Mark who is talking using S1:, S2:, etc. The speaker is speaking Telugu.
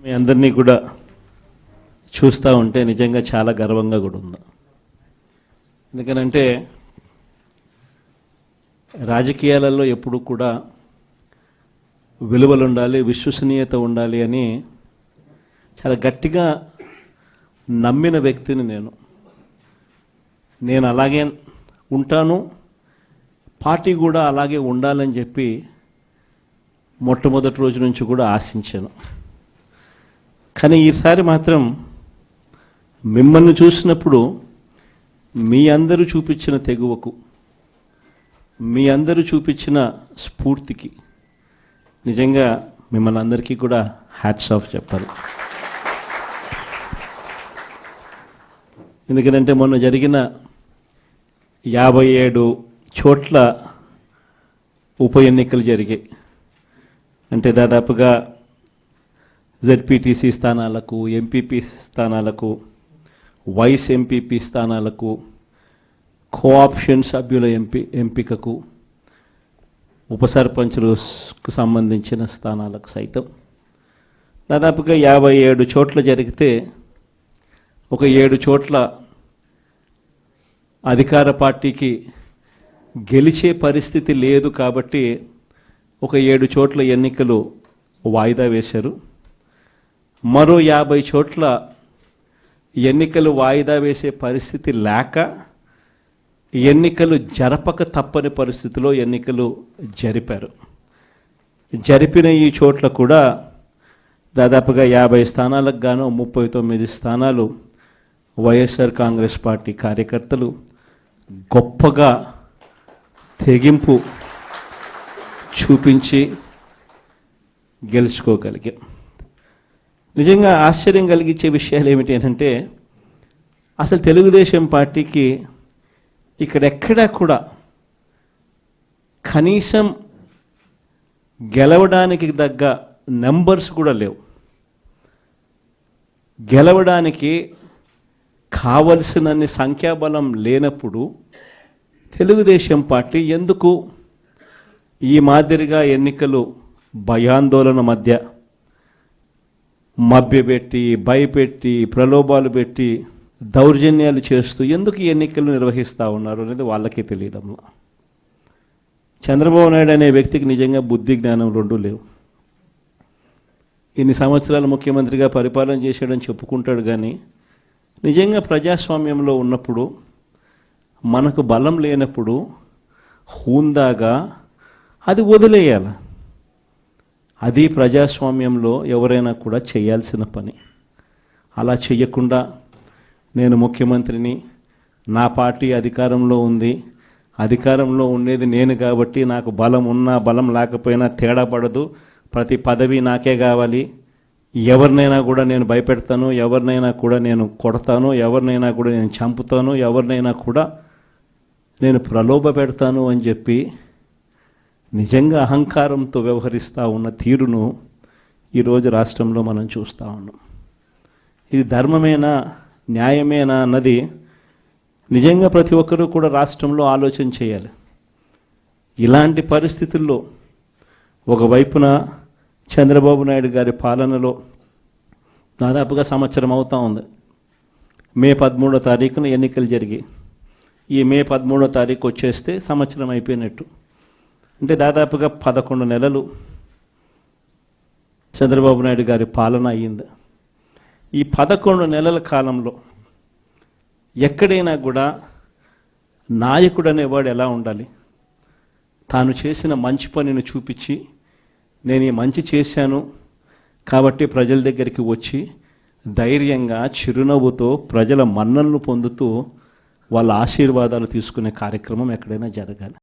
S1: మీ అందరినీ కూడా చూస్తూ ఉంటే నిజంగా చాలా గర్వంగా కూడా ఉంది. ఎందుకనంటే రాజకీయాలలో ఎప్పుడు కూడా విలువలు ఉండాలి, విశ్వసనీయత ఉండాలి అని చాలా గట్టిగా నమ్మిన వ్యక్తిని నేను అలాగే ఉంటాను, పార్టీ కూడా అలాగే ఉండాలని చెప్పి మొట్టమొదటి రోజు నుంచి కూడా ఆశించాను. కానీ ఈసారి మాత్రం మిమ్మల్ని చూసినప్పుడు మీ అందరూ చూపించిన తెగువకు, మీ అందరూ చూపించిన స్ఫూర్తికి నిజంగా మిమ్మల్ని అందరికీ కూడా హ్యాట్స్ ఆఫ్ చెప్పాలి. ఎందుకంటే మొన్న జరిగిన 57 చోట్ల ఉప ఎన్నికలు జరిగాయి. అంటే దాదాపుగా జెడ్పీటీసీ స్థానాలకు, ఎంపీపీ స్థానాలకు, వైస్ ఎంపీపీ స్థానాలకు, కోఆప్షన్ సభ్యుల ఎంపికకు, ఉప సర్పంచులకు సంబంధించిన స్థానాలకు సైతం దాదాపుగా 57 చోట్ల జరిగితే ఒక 7 చోట్ల అధికార పార్టీకి గెలిచే పరిస్థితి లేదు కాబట్టి ఒక 7 చోట్ల ఎన్నికలు వాయిదా వేశారు. మరో 50 చోట్ల ఎన్నికలు వాయిదా వేసే పరిస్థితి లేక ఎన్నికలు జరపక తప్పని పరిస్థితిలో ఎన్నికలు జరిపారు. జరిపిన ఈ చోట్ల కూడా దాదాపుగా 50 స్థానాలకు గాను 39 స్థానాలు వైఎస్ఆర్ కాంగ్రెస్ పార్టీ కార్యకర్తలు గొప్పగా తెగింపు చూపించి గెలుచుకోగలిగాం. నిజంగా ఆశ్చర్యం కలిగించే విషయాలు ఏమిటి అంటే అసలు తెలుగుదేశం పార్టీకి ఇక్కడెక్కడా కూడా కనీసం గెలవడానికి తగ్గ నెంబర్స్ కూడా లేవు. గెలవడానికి కావలసినన్ని సంఖ్యాబలం లేనప్పుడు తెలుగుదేశం పార్టీ ఎందుకు ఈ మాదిరిగా ఎన్నికలు భయాందోళన మధ్య మభ్యపెట్టి, భయపెట్టి, ప్రలోభాలు పెట్టి, దౌర్జన్యాలు చేస్తూ ఎందుకు ఈ ఎన్నికలు నిర్వహిస్తూ ఉన్నారు అనేది వాళ్ళకే తెలియడంలో. చంద్రబాబు నాయుడు అనే వ్యక్తికి నిజంగా బుద్ధి జ్ఞానం రెండూ లేవు. ఇన్ని సంవత్సరాలు ముఖ్యమంత్రిగా పరిపాలన చేశాడని చెప్పుకుంటాడు, కానీ నిజంగా ప్రజాస్వామ్యంలో ఉన్నప్పుడు, మనకు బలం లేనప్పుడు హూందాగా అది వదిలేయాలి. అది ప్రజాస్వామ్యంలో ఎవరైనా కూడా చేయాల్సిన పని. అలా చేయకుండా నేను ముఖ్యమంత్రిని, నా పార్టీ అధికారంలో ఉంది, అధికారంలో ఉండేది నేను కాబట్టి నాకు బలం ఉన్నా బలం లేకపోయినా తేడా పడదు, ప్రతి పదవి నాకే కావాలి, ఎవరినైనా కూడా నేను భయపెడతాను, ఎవరినైనా కూడా నేను కొడతాను, ఎవరినైనా కూడా నేను చంపుతాను, ఎవరినైనా కూడా నేను ప్రలోభ పెడతాను అని చెప్పి నిజంగా అహంకారంతో వ్యవహరిస్తూ ఉన్న తీరును ఈరోజు రాష్ట్రంలో మనం చూస్తూ ఉన్నాం. ఇది ధర్మమేనా, న్యాయమేనా అన్నది నిజంగా ప్రతి ఒక్కరూ కూడా రాష్ట్రంలో ఆలోచన చేయాలి. ఇలాంటి పరిస్థితుల్లో ఒకవైపున చంద్రబాబు నాయుడు గారి పాలనలో దాదాపుగా సంవత్సరం అవుతూ ఉంది. మే 13వ తారీఖున ఎన్నికలు జరిగాయి. ఈ మే 13వ తారీఖు వచ్చేస్తే సంవత్సరం అయిపోయినట్టు. అంటే దాదాపుగా 11 నెలలు చంద్రబాబు నాయుడు గారి పాలన అయ్యింది. ఈ 11 నెలల కాలంలో ఎక్కడైనా కూడా నాయకుడు అనేవాడు ఎలా ఉండాలి? తాను చేసిన మంచి పనిని చూపించి, నేను ఈ మంచి చేశాను కాబట్టి ప్రజల దగ్గరికి వచ్చి ధైర్యంగా చిరునవ్వుతో ప్రజల మన్ననలు పొందుతూ వాళ్ళ ఆశీర్వాదాలు తీసుకునే కార్యక్రమం ఎక్కడైనా జరగాలి.